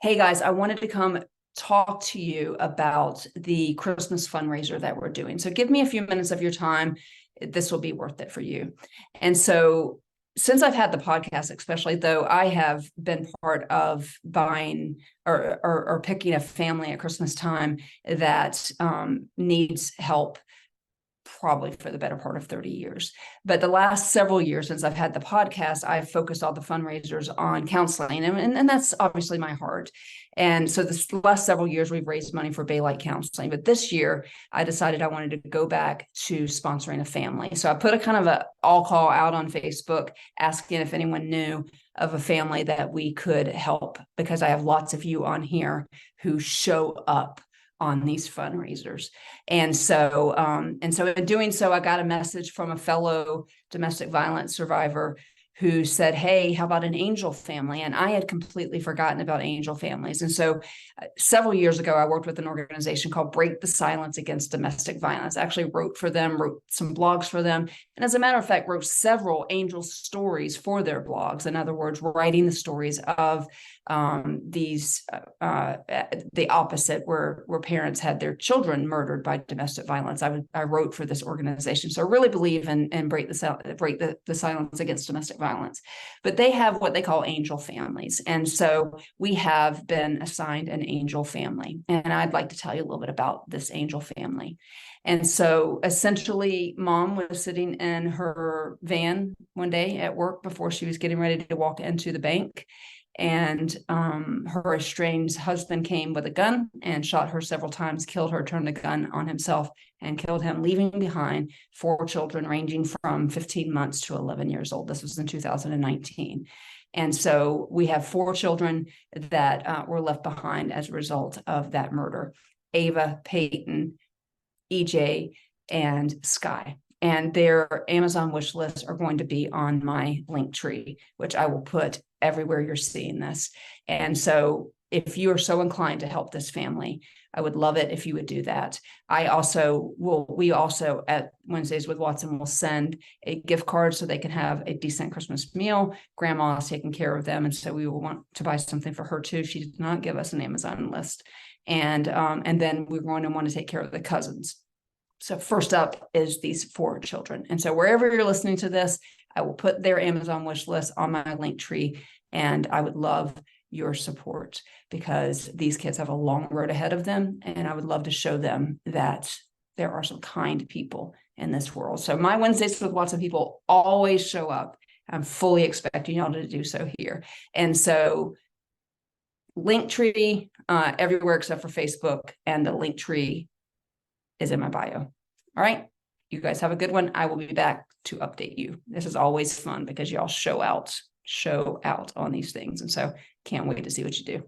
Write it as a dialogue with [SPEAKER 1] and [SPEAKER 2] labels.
[SPEAKER 1] Hey guys, I wanted to come talk to you about the Christmas fundraiser that we're doing. So give me a few minutes of your time. This will be worth it for you. And so since I've had the podcast, especially though, I have been part of buying or picking a family at Christmas time that needs help probably for the better part of 30 years. But the last several years since I've had the podcast, I've focused all the fundraisers on counseling. And that's obviously my heart. And so this last several years, we've raised money for Baylight Counseling. But this year, I decided I wanted to go back to sponsoring a family. So I put a kind of a all call out on Facebook, asking if anyone knew of a family that we could help, because I have lots of you on here who show up on these fundraisers. And so in doing so, I got a message from a fellow domestic violence survivor who said, hey, how about an angel family? And I had completely forgotten about angel families. And so several years ago, I worked with an organization called Break the Silence Against Domestic Violence. I actually wrote for them, wrote some blogs for them. And as a matter of fact, wrote several angel stories for their blogs. In other words, writing the stories of the opposite, where parents had their children murdered by domestic violence. I wrote for this organization. So I really believe in break the silence against domestic violence. But they have what they call angel families. And so we have been assigned an angel family. And I'd like to tell you a little bit about this angel family. And so essentially, mom was sitting in her van one day at work before she was getting ready to walk into the bank. And her estranged husband came with a gun and shot her several times, killed her, turned the gun on himself and killed him, leaving behind 4 children ranging from 15 months to 11 years old. This was in 2019. And so we have 4 children that were left behind as a result of that murder: Ava, Peyton, EJ, and Sky. And their Amazon wish lists are going to be on my link tree, which I will put everywhere you're seeing this. And so if you are so inclined to help this family, I would love it if you would do that. We also at Wednesdays with Watson will send a gift card so they can have a decent Christmas meal. Grandma is taking care of them. And so we will want to buy something for her too. She did not give us an Amazon list. And then we're going to want to take care of the cousins. So first up is these 4 children. And so wherever you're listening to this, I will put their Amazon wish list on my link tree. And I would love your support, because these kids have a long road ahead of them. And I would love to show them that there are some kind people in this world. So my Wednesdays with Lots of People always show up. I'm fully expecting y'all to do so here. And so link tree everywhere except for Facebook, and the link tree is in my bio. All right. You guys have a good one. I will be back to update you. This is always fun because y'all show out on these things. And so can't wait to see what you do.